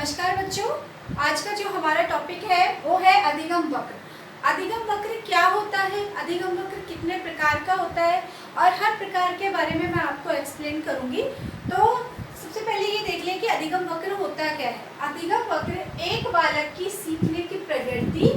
नमस्कार बच्चों, आज का जो हमारा टॉपिक है वो है अधिगम वक्र। अधिगम वक्र क्या होता है, अधिगम वक्र कितने प्रकार का होता है और हर प्रकार के बारे में मैं आपको एक्सप्लेन करूंगी। तो सबसे पहले ये देख लें कि अधिगम वक्र होता क्या है। अधिगम वक्र एक बालक की सीखने की प्रगति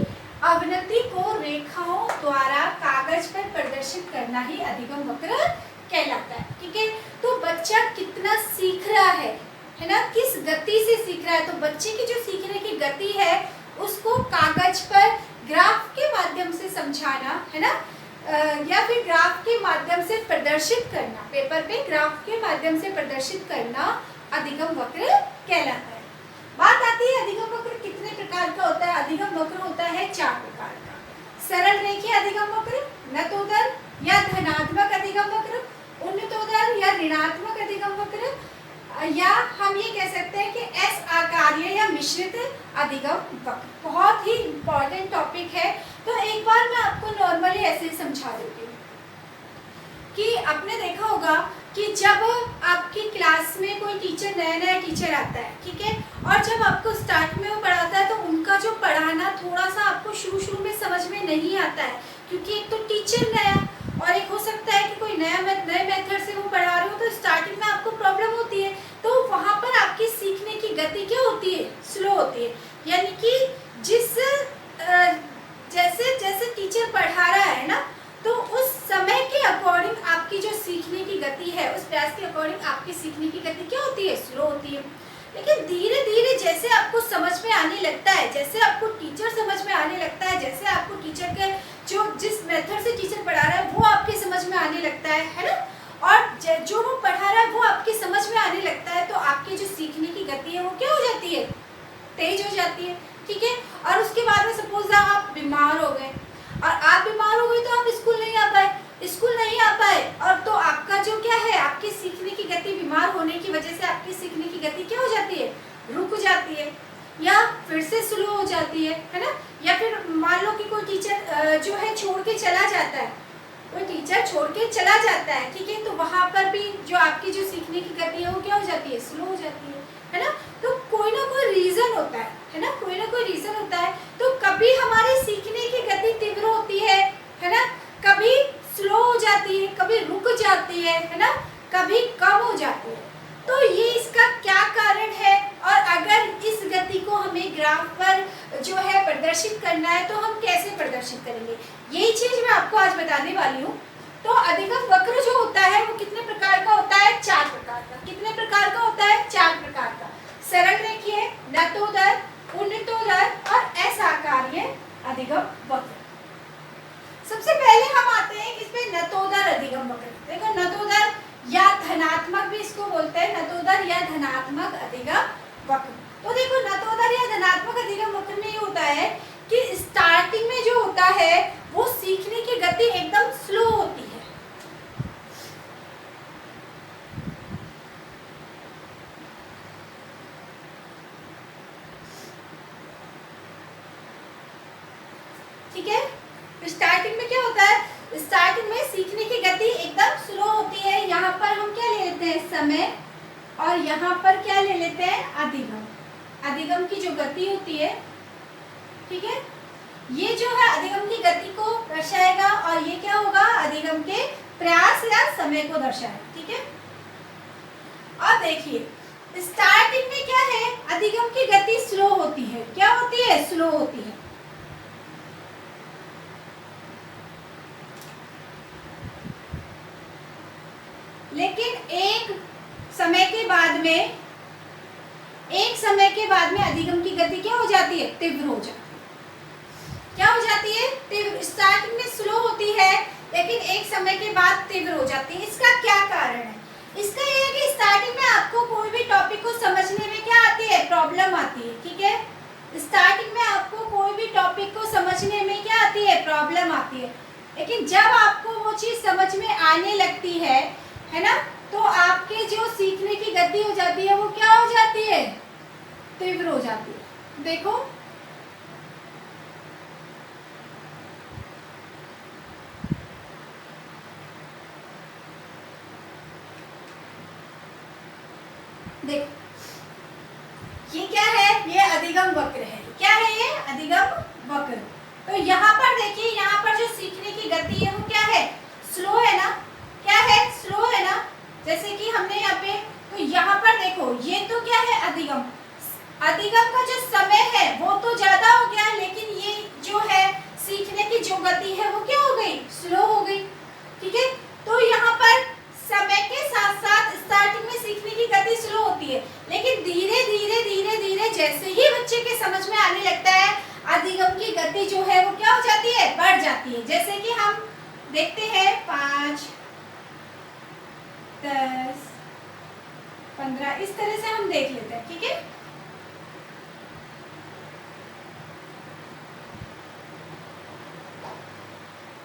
अवनति को रेखाओं द्वारा कागज पर प्रदर्शित करना ही अधिगम वक्र कहलाता है। ठीक है, तो बच्चा कितना सीख रहा है ना, किस गति से सीख रहा है। तो बच्चे की जो सीखने की गति है उसको कागज पर ग्राफ के माध्यम से समझाना है ना, या फिर ग्राफ के माध्यम से प्रदर्शित करना, पेपर पे ग्राफ के माध्यम से प्रदर्शित करना अधिगम वक्र कहलाता है। बात आती है अधिगम वक्र कितने प्रकार का होता है। अधिगम वक्र होता है 4 प्रकार का। सरल रेखीय अधिगम वक्र, नतोदर या धनात्मक अधिगम वक्र, उन्नतोदर या ऋणात्मक अधिगम वक्र, या हम ये कह सकते हैं कि एस आकारीय या मिश्रित अधिगम वक्र। बहुत ही इम्पोर्टेंट टॉपिक है। तो एक बार मैं आपको नॉर्मली ऐसे ही समझा देती हूँ कि आपने देखा होगा कि जब आपकी क्लास में कोई टीचर नया टीचर आता है, ठीक है, और जब आपको स्टार्ट में वो पढ़ाता है तो उनका जो पढ़ाना थोड़ा सा आपको शुरू में समझ में नहीं आता है, क्योंकि एक तो टीचर नया और एक हो सकता है कि कोई नए मेथड से वो पढ़ा रहे हो, तो स्टार्टिंग में आपको प्रॉब्लम होती है। तो वहाँ पर आपकी सीखने की गति क्या होती है, स्लो होती है। यानी कि जिस जैसे जैसे टीचर पढ़ा रहा है ना, तो उस समय के अकॉर्डिंग आपकी जो सीखने की गति है, उस प्रयास के अकॉर्डिंग आपकी सीखने की गति क्या होती है, स्लो होती है। लेकिन धीरे धीरे जैसे आपको समझ में आने लगता है, जैसे आपको टीचर समझ में आने लगता है, जैसे आपको टीचर के जो जिस मेथड से टीचर पढ़ा रहा है वो आपके समझ में आने लगता है ना, और जो वो पढ़ा रहा है वो आपकी समझ में आने लगता है, तो आपकी जो सीखने की गति है वो क्या हो जाती है, तेज हो जाती है। ठीक है, और उसके बाद में सपोज आप बीमार हो गए, और आप बीमार हो गए तो आप स्कूल नहीं आ पाए, और तो आपका जो क्या है, आपकी सीखने की गति बीमार होने की वजह से आपकी सीखने की गति क्या हो जाती है, रुक जाती है या फिर से स्लो हो जाती है ना। या फिर मान लो कि कोई टीचर जो है छोड़ के चला जाता है, कोई टीचर छोड़ के चला जाता है, ठीक है, तो वहाँ पर भी जो आपकी जो सीखने की गति है वो क्या हो जाती है, स्लो हो जाती है ना। तो कोई ना कोई रीजन होता है ना, कोई ना कोई रीजन होता है। तो कभी हमारी सीखने की गति तीव्र होती है ना, कभी स्लो हो जाती है, कभी रुक जाती है ना, कभी कम हो जाती है। तो ये इसका क्या कारण है, और अगर इस गति को हमें ग्राफ पर जो है प्रदर्शित करना है तो हम कैसे प्रदर्शित करेंगे, यही चीज मैं आपको आज बताने वाली हूँ। तो अधिगम वक्र जो होता है वो कितने प्रकार का होता है, 4 प्रकार का। कितने प्रकार का होता है, 4 प्रकार का। सरल रेखीय, नतोदर, उन्नतोदर और एस आकारीय अधिगम वक्र। सबसे पहले हम आते हैं इसमें नतोदर अधिगम वक्र। देखो नतोदर या धनात्मक भी इसको बोलते हैं, नतोदर या धनात्मक अधिगम वक्र। तो देखो नतोदर या धनात्मक अधिगम वक्र में ये होता है कि स्टार्टिंग में जो होता है वो सीखने की गति एकदम स्लो होती है। ठीक है, स्टार्टिंग में क्या होता है, स्टार्टिंग में सीखने की गति एकदम स्लो होती है। यहाँ पर हम क्या ले लेते हैं, समय, और यहाँ पर क्या ले लेते हैं, अधिगम। अधिगम की जो गति होती है, ठीक है, ये जो है अधिगम की गति को दर्शाएगा, और ये क्या होगा, अधिगम के प्रयास या समय को दर्शाएगा। ठीक है, और देखिए स्टार्टिंग में क्या है, अधिगम की गति स्लो होती है। क्या होती है, स्लो होती है। लेकिन एक समय के बाद में अधिगम की गति क्या हो जाती है, तीव्र हो जाती है। क्या हो जाती है, तीव्र। स्टार्टिंग में स्लो होती है लेकिन एक समय के बाद तीव्र हो जाती है। इसका क्या कारण है, इसका यह है कि स्टार्टिंग में आपको कोई भी टॉपिक को समझने में क्या आती है, प्रॉब्लम आती है। ठीक है, स्टार्टिंग में आपको कोई भी टॉपिक को समझने में क्या आती है, प्रॉब्लम आती है। लेकिन जब आपको वो चीज समझ में आने लगती है ना, तो आपके जो सीखने की गति हो जाती है वो क्या हो जाती है, तीव्र हो जाती है। देखो देखो ये क्या है, ये अधिगम वक्र है। क्या है ये? अधिगम वक्र। तो यहाँ पर देखिए, यहाँ पर जो सीखने की गति है वो क्या है? स्लो है ना? क्या है? स्लो है ना? जैसे कि हमने यहाँ पे, तो यहाँ पर देखो ये तो क्या है? अधिगम। अधिगम का जो समय है वो तो ज्यादा हो गया, लेकिन ये जो है सीखने की जो गति है वो क्या हो गई? स्लो हो गई। ठीक है, तो यहाँ पर समय के साथ साथ स्टार्टिंग में सीखने की गति स्लो होती है, लेकिन धीरे धीरे धीरे धीरे जैसे ही बच्चे के समझ में आने लगता है, अधिगम की गति जो है वो क्या हो जाती है? बढ़ जाती है। जैसे कि हम देखते हैं 5, 10, 15 इस तरह से हम देख लेते हैं। ठीक है,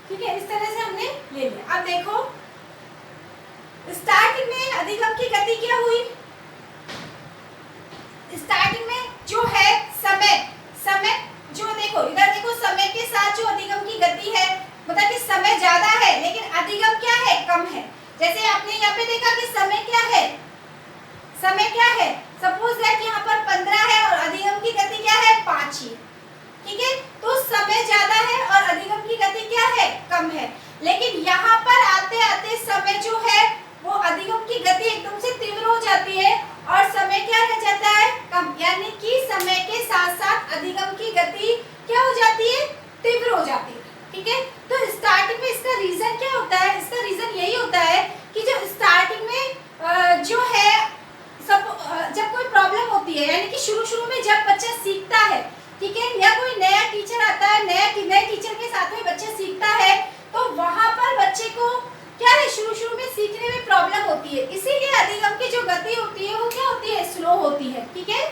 ठीक है, इस तरह से हमने ले लिया। अब देखो स्टार्टिंग में अधिगम की गति क्या हुई? स्टार्टिंग में जो है समय जो देखो इधर देखो, समय के साथ जो अधिगम की गति है, मतलब कि समय ज्यादा है लेकिन अधिगम क्या है? कम है। जैसे आपने यहाँ पे देखा कि समय क्या है? समय क्या है? सपोज दैट यहाँ पर 15 है और अधिगम की गति क्या है? 5 ही। ठीक है, तो समय ज्यादा है और अधिगम की गति क्या है? कम है। लेकिन यहाँ पर आते आते समय जो है वो अधिगम की गति एकदम से तीव्र हो जाती है और समय क्या रह जाता है? कम। यानी कि समय के साथ साथ अधिगम की गति क्या हो जाती है? तीव्र हो जाती है। ठीक है, तो स्टार्टिंग में इसका रीजन क्या होता है? इसका रीजन यही होता है कि जो स्टार्टिंग में जो है सब जब कोई प्रॉब्लम होती है, यानी कि शुरू में जब बच्चा सीखता है, ठीक है, या कोई नया टीचर आता है, नए टीचर के साथ में बच्चा सीखता है, तो वहां पर बच्चे को क्या है? शुरू में सीखने में प्रॉब्लम होती है, इसीलिए अधिगम की जो गति होती है वो क्या होती है? स्लो होती है। ठीक है,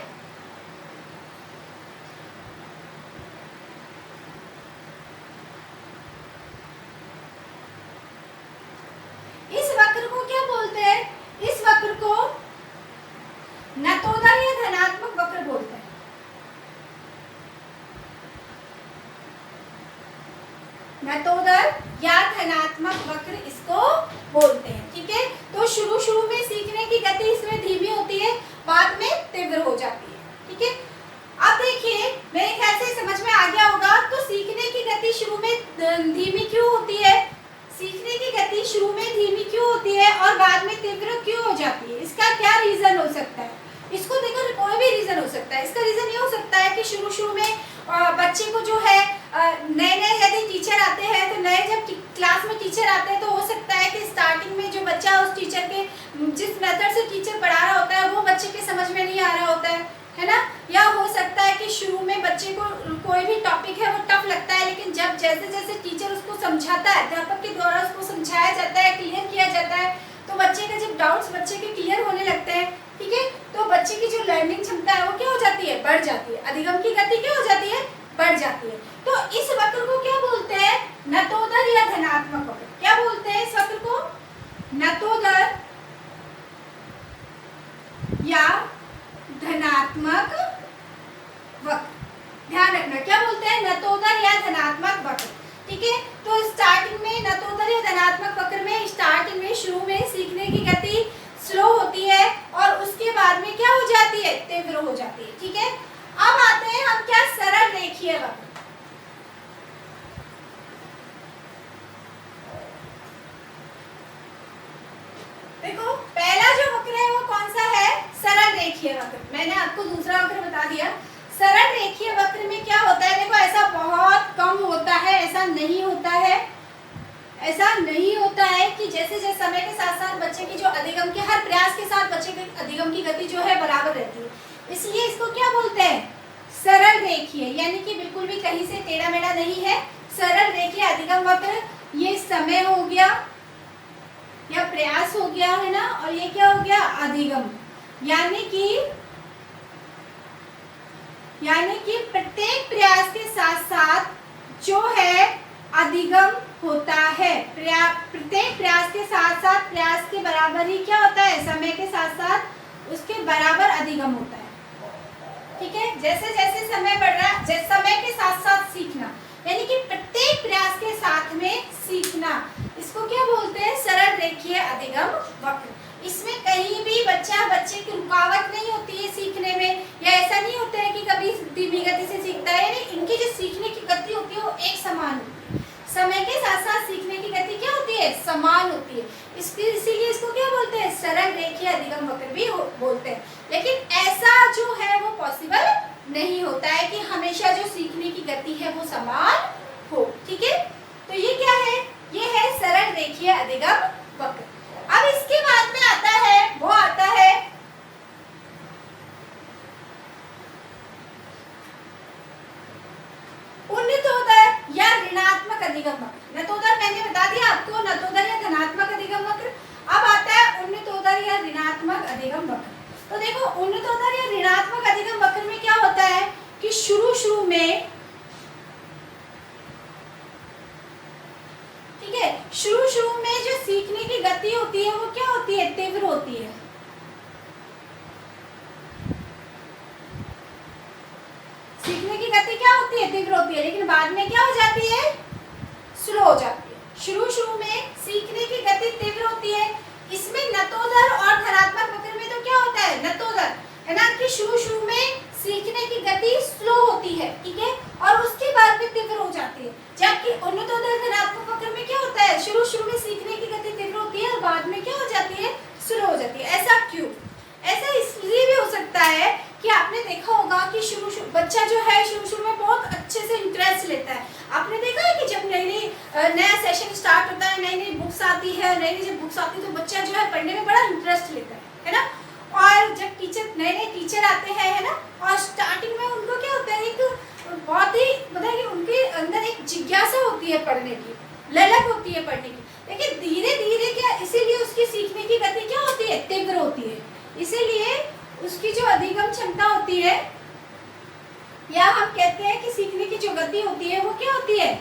इस वक्र को क्या बोलते हैं? इस वक्र को नतोदर या धनात्मक वक्र बोलते हैं। नतोदर या धनात्मक वक्र इसको बोलते हैं। ठीक है, तो शुरू में सीखने की गति इसमें धीमी होती है, बाद में तीव्र हो जाती है। ठीक है, अब देखिए मेरे ख्याल से समझ में आ गया होगा। तो सीखने की गति शुरू में धीमी क्यों होती है? सीखने की गति शुरू में धीमी क्यों होती है और बाद में तीव्र क्यों हो जाती है? इसका क्या रीजन हो सकता है? इसको देखो कोई भी रीजन हो सकता है। इसका रीजन ये हो सकता है कि शुरू में बच्चे को जो है नए यदि टीचर आते हैं, तो नए जब क्लास में टीचर आते हैं तो हो सकता है कि स्टार्टिंग में जो बच्चा उस टीचर के जिस मेथड से टीचर पढ़ा रहा होता है वो बच्चे के समझ में नहीं आ रहा होता है ना? या हो सकता है कि शुरू में बच्चे को कोई भी टॉपिक है वो टफ लगता है, लेकिन जब जैसे जैसे टीचर उसको समझाता है, अध्यापक के द्वारा उसको समझाया जाता है, क्लियर किया जाता है, तो बच्चे का जब डाउट्स बच्चे के क्लियर होने लगते हैं, ठीक है, तो बच्चे की जो लर्निंग क्षमता है वो क्या हो जाती है? बढ़ जाती है। अधिगम की गति क्या हो जाती है? बढ़ जाती है। तो इस वक्र को क्या बोलते हैं? नतोदर या धनात्मक वक्र। क्या बोलते हैं इस वक्र को? नतोदर या धनात्मक वक्र। ध्यान रखना, क्या बोलते हैं? नतोदर या धनात्मक वक्र। ठीक है, तो स्टार्टिंग में नतोदर या धनात्मक वक्र में स्टार्टिंग में शुरू में सीखने की गति स्लो होती है और उसके बाद में क्या हो जाती है? तीव्र हो जाती है। ठीक है, अब आते हैं हम क्या? सरल रेखीय वक्र। देखो पहला जो वक्र है वो कौन सा है? सरल रेखीय वक्र। मैंने आपको दूसरा वक्र बता दिया। सरल रेखीय वक्र में क्या होता है? देखो ऐसा बहुत कम होता है, ऐसा नहीं होता है, ऐसा नहीं होता है कि जैसे जैसे समय के साथ साथ बच्चे की जो अधिगम के हर प्रयास के साथ बच्चे की अधिगम की गति जो है बराबर रहती है, इसलिए इसको क्या बोलते हैं? सरल रेखीय, यानी कि बिल्कुल भी कहीं से टेढ़ा मेढ़ा नहीं है। सरल रेखीय अधिगम वक्र, ये समय हो गया या प्रयास हो गया है ना, और ये क्या हो गया? अधिगम। यानी कि प्रत्येक प्रयास के साथ साथ जो है अधिगम होता है। प्रत्येक प्रयास के साथ साथ प्रयास के बराबर ही क्या होता है? समय के साथ साथ उसके बराबर अधिगम होता है। ठीक है, जैसे जैसे समय बढ़ रहा है, जैसे समय के साथ साथ सीखना, यानी कि प्रत्येक प्रयास के साथ में सीखना, इसको क्या बोलते हैं? सरल रेखीय अधिगम वक्र। इसमें कहीं भी बच्चे की रुकावट नहीं होती है सीखने में, या ऐसा नहीं होता है कि समान होती है, इसीलिए इसको क्या बोलते हैं, सरल रेखीय अधिगम वक्र भी बोलते हैं। लेकिन ऐसा जो है वो पॉसिबल नहीं होता है कि हमेशा जो सीखने की गति है वो समान हो। ठीक है, तो ये क्या है, ये है सरल रेखीय अधिगम वक्र। अब इसके बाद में आता है, वो आता है उन्नतोदर या ऋणात्मक अधिगम वक्र। नतोदर मैंने बता दिया आपको, नतोदर या धनात्मक अधिगम वक्र। अब आता है उन्नतोदर या ऋणात्मक अधिगम वक्र। तो देखो उन्नतोदर या ऋणात्मक अधिगम वक्र में क्या होता है कि शुरू में, ठीक है, शुरू में जो सीखने की गति होती है वो क्या होती है, तीव्र होती है। सीखने की गति क्या होती है, तीव्र होती है, लेकिन बाद में क्या हो जाती है, स्लो हो जाती है। शुरू में सीखने की गति तीव्र होती है। इसमें नतोदर और धनात्मक वक्र में तो क्या होता है, नतोदर है ना, कि शुरू में सीखने की गति स्लो होती है, ठीक है, और उसके बाद में तीव्र हो जाती है। जबकि उन्नतोदर धनात्मक वक्र में क्या होता है, शुरू में सीखने की गति तीव्र होती है और बाद में क्या हो जाती है, स्लो हो जाती है। ऐसा क्यों? ऐसा इसलिए भी हो सकता है कि आपने देखा होगा कि बच्चा जो है शुरू में बहुत अच्छे से इंटरेस्ट लेता है। आपने देखा है कि जब नया सेशन स्टार्ट होता है, नई बुक्स आती है, नई जब बुक्स आती है तो बच्चा जो है पढ़ने में बड़ा इंटरेस्ट लेता है ना। और जब नए टीचर आते हैं, है ना, और स्टार्टिंग में उनको क्या होता है, एक बहुत ही मतलब कि उनके अंदर एक जिज्ञासा होती है पढ़ने की, ललक होती है पढ़ने की। लेकिन धीरे धीरे क्या, इसीलिए उसकी सीखने की गति क्या होती है, तीव्र होती है। इसीलिए उसकी जो अधिगम क्षमता होती है, या हम कहते हैं कि सीखने की जो गति होती है वो क्या होती है,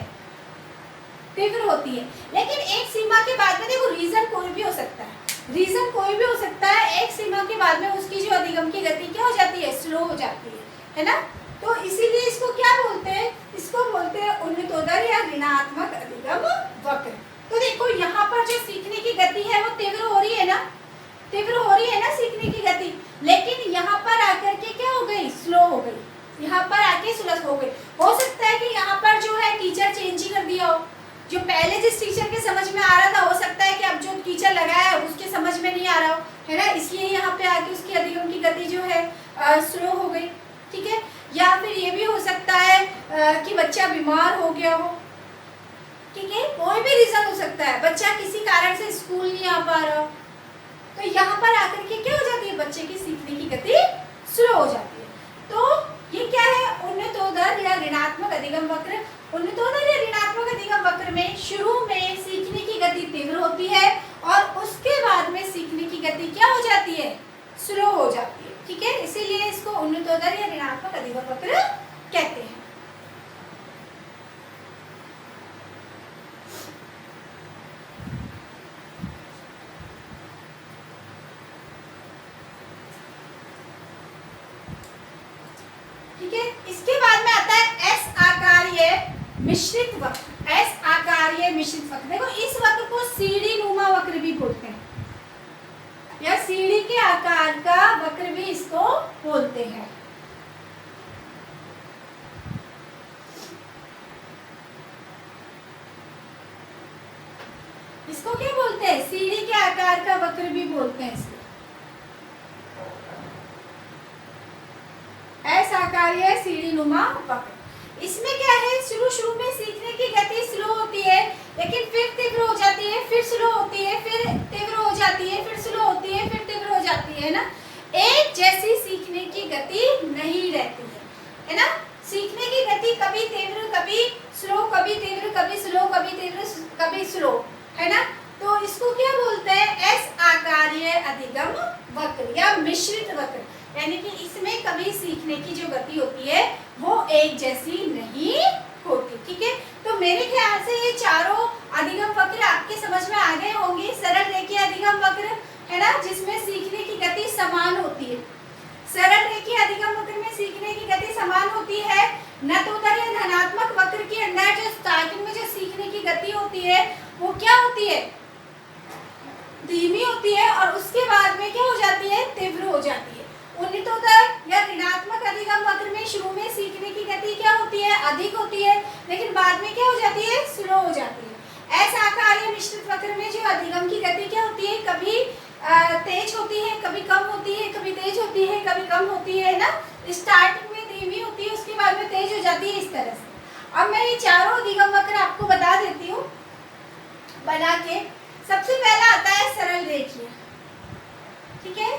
तीव्र होती है। लेकिन एक सीमा के बाद में देखो, रीजन कोई भी हो सकता है, रीजन कोई भी हो सकता है, एक सीमा के बाद में उसकी जो अधिगम की गति क्या हो जाती है, स्लो हो जाती है ना। तो इसीलिए इसको क्या बोलते हैं, इसको बोलते हैं उन्नतोदर या ऋणात्मक अधिगम वक्र। तो देखो यहाँ पर जो सीखने की गति है वो तीव्र हो रही है ना, तीव्र हो रही है ना सीखने की गति, लेकिन यहाँ पर आकर के क्या हो गई, स्लो हो गई। यहाँ पर आके स्लो हो गई। हो सकता है कि यहाँ पर जो है टीचर चेंज ही कर दिया हो, जो पहले जिस टीचर के समझ में आ रहा था, हो सकता है कि अब जो टीचर लगाया है उसके समझ में नहीं आ रहा हो, है ना, इसलिए यहाँ पे आके उसकी अधिगम की गति जो है स्लो हो गई। ठीक है, या फिर ये भी हो सकता है कि बच्चा बीमार हो गया हो, ठीक है, कोई भी रीजन हो सकता है, बच्चा किसी कारण से स्कूल नहीं आ पा रहा, तो यहाँ पर आकर के क्या हो जाती है, बच्चे की सीखने की गति स्लो हो जाती है। तो ये क्या है, उन्नतोदर या ऋणात्मक अधिगम वक्र। उन्नतोदर या ऋणात्मक अधिगम वक्र में शुरू में सीखने की गति तीव्र होती है और उसके बाद में सीखने की गति क्या हो जाती है, स्लो हो जाती है। ठीक है, इसीलिए इसको उन्नतोदर या ऋणात्मक अधिगम वक्र कहते हैं। ठीक है, इसके बाद में आता है एस आकारीय मिश्रित वक्र। एस आकारीय मिश्रित वक्र, देखो इस वक्र को सीढ़ी नुमा वक्र भी बोलते हैं, या सीढ़ी के आकार का वक्र भी इसको बोलते हैं। इसको क्या बोलते हैं, सीढ़ी के आकार का वक्र भी बोलते हैं इसको। एस आकारीय सीढ़ी नुमा वक्र। इसमें क्या है, शुरू में सीखने की गति स्लो होती है, लेकिन फिर तीव्र हो जाती है, फिर स्लो होती है, फिर तीव्र हो जाती है, फिर स्लो होती है, फिर तीव्र हो जाती है ना। एक जैसी सीखने की गति नहीं रहती है ना। सीखने की गति कभी तीव्र, कभी स्लो, कभी तीव्र, कभी स्लो, कभी तीव्र, कभी स्लो, है ना। तो इसको क्या बोलते हैं, एस आकारीय अधिगम वक्र या मिश्रित वक्र, यानी कि इसमें कभी सीखने की जो गति होती है वो एक जैसी नहीं होती। ठीक है, तो मेरे ख्याल से ये चारों अधिगम वक्र आपके समझ में आ गए होंगे। सरल रेखीय अधिगम वक्र है ना, जिसमें सीखने की गति समान होती है। सरल रेखीय अधिगम वक्र में सीखने की गति समान होती है। नतोदर या धनात्मक वक्र के अंदर जो स्टार्टिंग में जो सीखने की गति होती है वो क्या होती है, धीमी होती है, और उसके बाद में क्या हो जाती है, तीव्र हो जाती है। उन्नतोदर या ऋणात्मक अधिगम वक्र में शुरू में सीखने की गति क्या होती है, अधिक होती है, लेकिन बाद में क्या हो जाती है, स्लो हो जाती है। ऐसा आकारीय मिश्रित वक्र में जो अधिगम की गति क्या होती है, कभी तेज होती है, कभी कम होती है, कभी तेज होती है, कभी कम होती है ना। स्टार्टिंग में धीमी होती है, उसके बाद में तेज हो जाती है, इस तरह से। अब मैं ये चारों अधिगम वक्र आपको बता देती हूँ बना के। सबसे पहला आता है सरल रेखीय, ठीक है।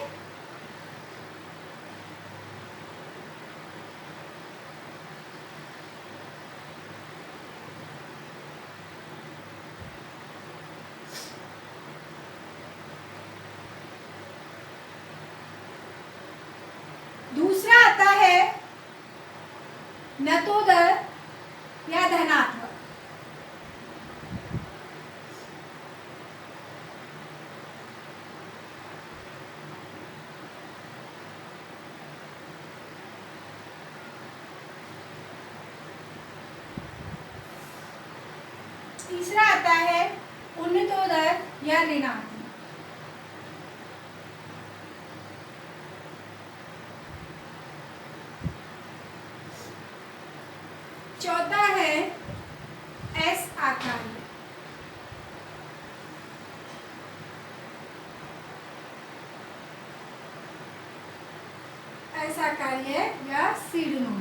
दूसरा आता है नतोदर या धनात्मक। तीसरा आता है उन्नतोदर या ऋणात्मक। चौथा है एस आकार्य। एस आकार्य या सीढ़ियों।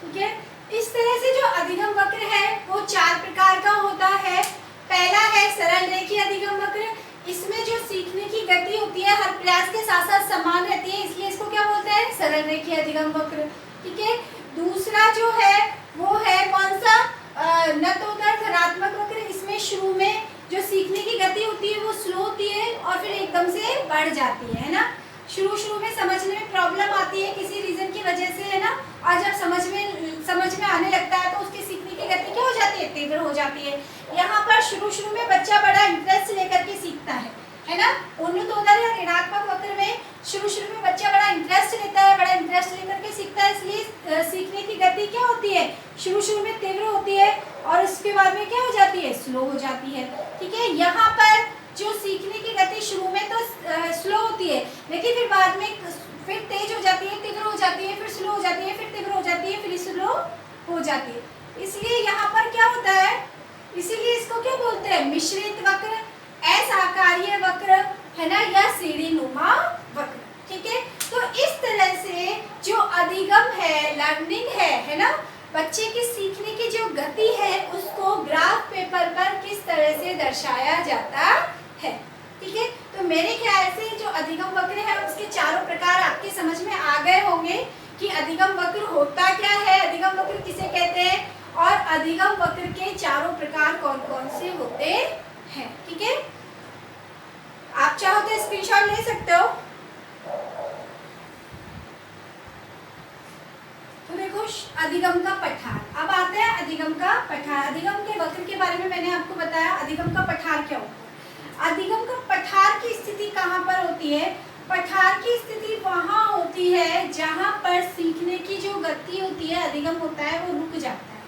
ठीक है, इस तरह से जो अधिगम वक्र है वो चार प्रकार का होता है। पहला है सरल रेखीय अधिगम वक्र। इसमें जो सीखने की गति होती है हर प्रयास के साथ साथ समान रहती है, इसलिए इसको क्या बोलते हैं, सरल रेखीय अधिगम वक्र। ठीक है, दूसरा जो है वो है कौन सा, नतोदर धनात्मक वक्र। इसमें शुरू में जो सीखने की गति होती है वो स्लो होती है और फिर एकदम से बढ़ जाती है ना। शुरू में समझने में प्रॉब्लम आती है किसी रीजन की वजह से, है ना। और जब समझ में आने लगता है तो उसकी सीखने की गति क्या हो जाती है, तीव्र हो जाती है। यहाँ पर शुरू में बच्चा बड़ा इंटरेस्ट लेकर के सीखता है ना। उन्नतोदर या ऋणात्मक वक्र में शुरू में बच्चा बड़ा इंटरेस्ट लेता है, बड़ा इंटरेस्ट लेकर के सीखता है, इसलिए सीखने की गति क्या होती है, शुरू में तीव्र होती है और उसके बाद में क्या हो जाती है, स्लो हो जाती है। ठीक है, यहाँ पर जो सीखने की गति शुरू में तो स्लो होती है, लेकिन फिर बाद में फिर तेज हो जाती है, तीव्र हो जाती है, फिर स्लो हो जाती है, फिर तीव्र हो जाती है, फिर स्लो हो जाती है। इसलिए यहाँ पर क्या होता है, इसीलिए इसको क्या बोलते हैं, मिश्रित वक्र, एस आकारीय वक्र, है ना, या सीढ़ीनुमा वक्र। ठीक है, तो इस तरह से जो अधिगम है, लर्निंग है ना, बच्चे की सीखने की जो गति है उसको ग्राफ पेपर पर किस तरह से दर्शाया जाता है। ठीक है, तो मेरे ख्याल से जो अधिगम वक्र है उसके चारों प्रकार आपके समझ में आ गए होंगे कि अधिगम वक्र होता क्या है, अधिगम वक्र किसे कहते हैं और अधिगम वक्र के चारों प्रकार कौन कौन से होते हैं। ठीक है, आप चाहो तो स्क्रीनशॉट ले सकते हो। तो देखो अधिगम का पठार, अब आते हैं अधिगम का पठार। अधिगम के वक्र के बारे में मैंने आपको बताया, अधिगम का पठार क्या होता है। अधिगम का पठार की स्थिति कहाँ पर होती है, पठार की स्थिति वहाँ होती है जहाँ पर सीखने की जो गति होती है, अधिगम होता है वो रुक जाता है,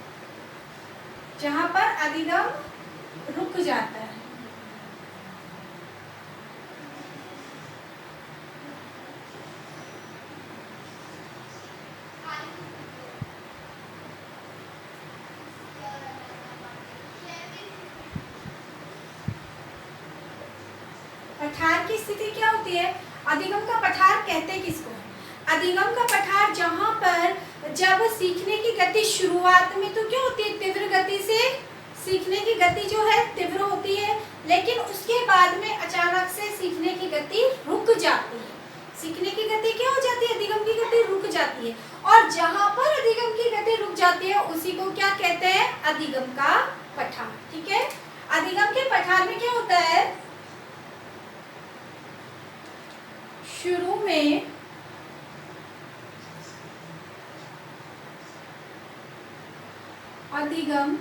जहाँ पर अधिगम रुक जाता है। पठार की स्थिति क्या होती है, अधिगम का पठार कहते किसको है। अधिगम का पठार जहाँ पर जब सीखने की गति शुरुआत में तो क्या होती है, तीव्र गति से सीखने की गति जो है तीव्र होती है, लेकिन उसके बाद में अचानक से सीखने की गति रुक जाती है। सीखने की गति क्या हो जाती है, अधिगम की गति रुक जाती है। और जहाँ पर अधिगम की गति रुक जाती है उसी को क्या कहते हैं, अधिगम का पठार। ठीक है, अधिगम के पठार में क्या होता है, शुरू में अधिगम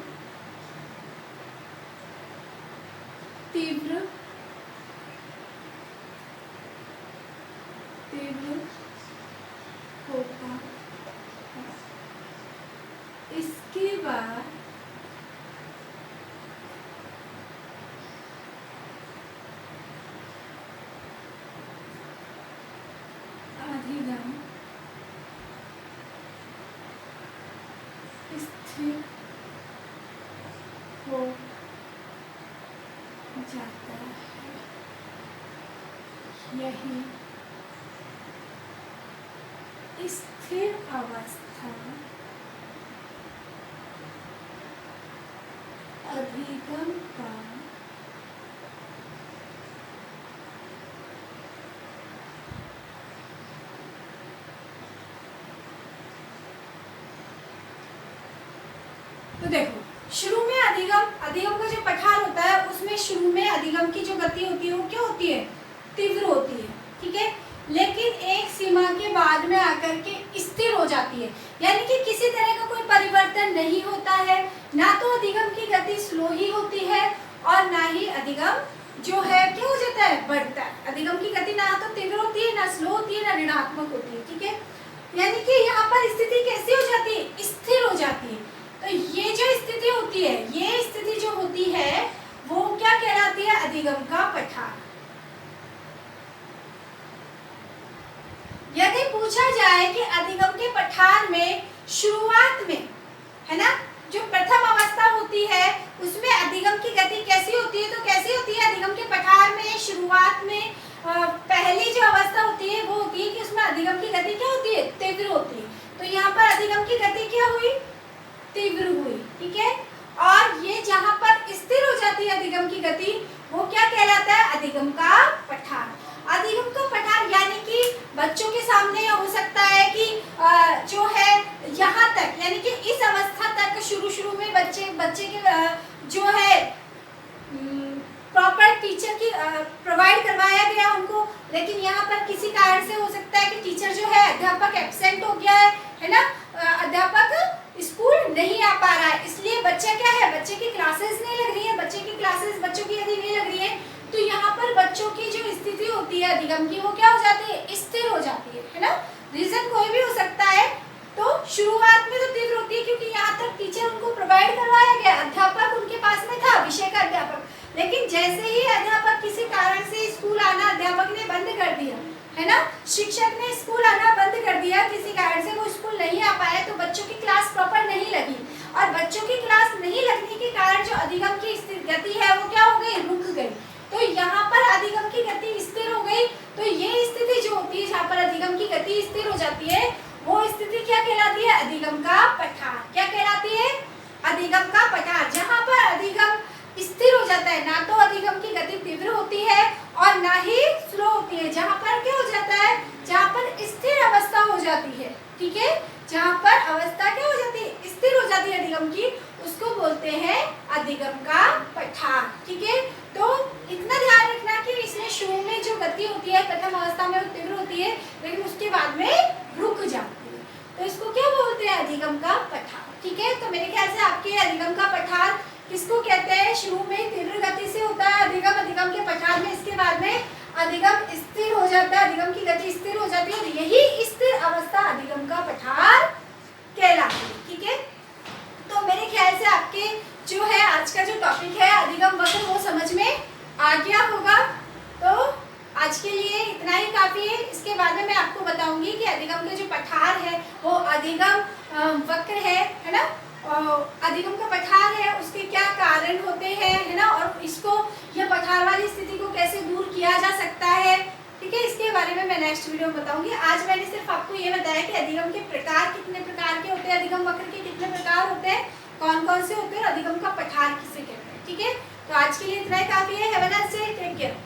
तीव्र तीव्र बार अधिगम स्थिर हो जाता है, यही स्थिर अवस्था अधिगम का तो देखो, शुरू में अधिगम का जो पठार होता है उसमें शुरू में अधिगम की जो गति होती है वो क्या होती है, तीव्र होती है, ठीक है। लेकिन एक सीमा के बाद में आकर के स्थिर हो जाती है, यानी कि किसी तरह का कोई परिवर्तन नहीं होता है, ना तो अधिगम की गति स्लो ही होती है और ना ही अधिगम जो है क्या हो जाता है, बढ़ता है। अधिगम की गति ना तो तीव्र होती है, ना स्लो होती है, ना ऋणात्मक होती है, ठीक है। यानी कि यहाँ पर स्थिति कैसी हो जाती है, स्थिर हो जाती है। तो ये जो स्थिति होती है, ये स्थिति जो होती है वो क्या कहलाती है, अधिगम का पठार। यदि पूछा जाए कि अधिगम के पठार में शुरुआत में, है ना, जो प्रथम अवस्था होती है उसमें अधिगम की गति कैसी होती है, तो कैसी होती है अधिगम के पठार में शुरुआत में पहली जो अवस्था होती है वो होती है कि उसमें अधिगम की गति क्या होती है, तीव्र होती है। तो यहाँ पर अधिगम की गति क्या हुई, तीव्र हुई, ठीक है। और ये जहाँ पर स्थिर हो जाती है अधिगम की गति वो क्या कहलाता है, अधिगम का पठार। अधिगम का पठार यानी कि बच्चों के सामने यह हो सकता है कि जो है यहाँ तक, यानी कि इस अवस्था तक शुरू में बच्चे के जो है प्रॉपर टीचर की प्रोवाइड करवाया गया उनको, लेकिन यहाँ पर किसी कारण से हो सकता है कि टीचर जो है अध्यापक एब्सेंट हो गया है ना, अध्यापक स्कूल नहीं आ पा रहा है, इसलिए बच्चा क्या है, बच्चे की क्लासेस नहीं लग रही है, बच्चों की यदि नहीं लग रही है तो यहाँ पर बच्चों की जो स्थिति होती है अधिगम की वो क्या हो जाती है, स्थिर हो जाती है ना। रीजन कोई भी हो सकता है। तो शुरुआत में तो तीव्र होती है क्योंकि यहाँ तक टीचर उनको प्रोवाइड करवाया गया, अध्यापक उनके पास में था, विषय का अध्यापक, लेकिन जैसे ही अध्यापक किसी कारण से स्कूल आना अध्यापक ने बंद कर दिया, है ना, शिक्षक ने स्कूल आना बंद कर दिया, किसी कारण से वो स्कूल नहीं आ पाए, तो बच्चों की क्लास प्रॉपर नहीं लगी, और बच्चों की क्लास नहीं लगने के कारण जो अधिगम की गति है वो क्या हो गई, रुक गई। तो यहाँ पर अधिगम की गति स्थिर हो गई। तो ये स्थिति जो होती है जहाँ पर अधिगम की गति स्थिर हो जाती है वो स्थिति क्या कहलाती है, अधिगम का पठार। क्या कहलाती है, अधिगम का पठार। जहाँ पर अधिगम स्थिर हो जाता है, ना तो अधिगम की गति तीव्र होती है और ना ही स्लो होती है, जहाँ पर क्या हो जाता है, जहाँ पर स्थिर अवस्था हो जाती है, ठीक है, जहाँ पर अवस्था क्या हो जाती है, स्थिर हो जाती है अधिगम की, उसको बोलते हैं अधिगम का पठार, ठीक है। तो इतना ध्यान रखना कि इसमें शुरू में जो गति होती है प्रथम अवस्था में वो तीव्र होती है, लेकिन उसके बाद में रुक जाती है, तो इसको क्या बोलते हैं, अधिगम का पठार, ठीक है। तो मेरे ख्याल से आपके अधिगम का पठार किसको कहते हैं, शुरू में तीव्र गति से होता है अधिगम के पठार में, इसके बाद में अधिगम स्थिर हो जाता है, अधिगम की गति स्थिर हो जाती है, और यही स्थिर अवस्था अधिगम का पठार कहलाती है, ठीक है। तो मेरे ख्याल से आपके जो है आज का जो टॉपिक है अधिगम वक्र वो समझ में आ गया होगा। तो आज के लिए इतना ही काफ़ी है। इसके बाद में मैं आपको बताऊंगी कि अधिगम का जो पठार है वो अधिगम वक्र है ना, अधिगम का पठार है उसके क्या कारण होते हैं, है ना, और इसको यह पठार वाली स्थिति को कैसे दूर किया जा सकता है, ठीक है। इसके बारे में मैं नेक्स्ट वीडियो में बताऊंगी। आज मैंने सिर्फ आपको ये बताया कि अधिगम के प्रकार कितने प्रकार के होते हैं, अधिगम वक्र के कितने प्रकार होते हैं, कौन कौन से होते हैं, और अधिगम का पठार किसे कहते हैं, ठीक है। तो आज के लिए इतना ही काफ़ी है। Have a nice day, take care.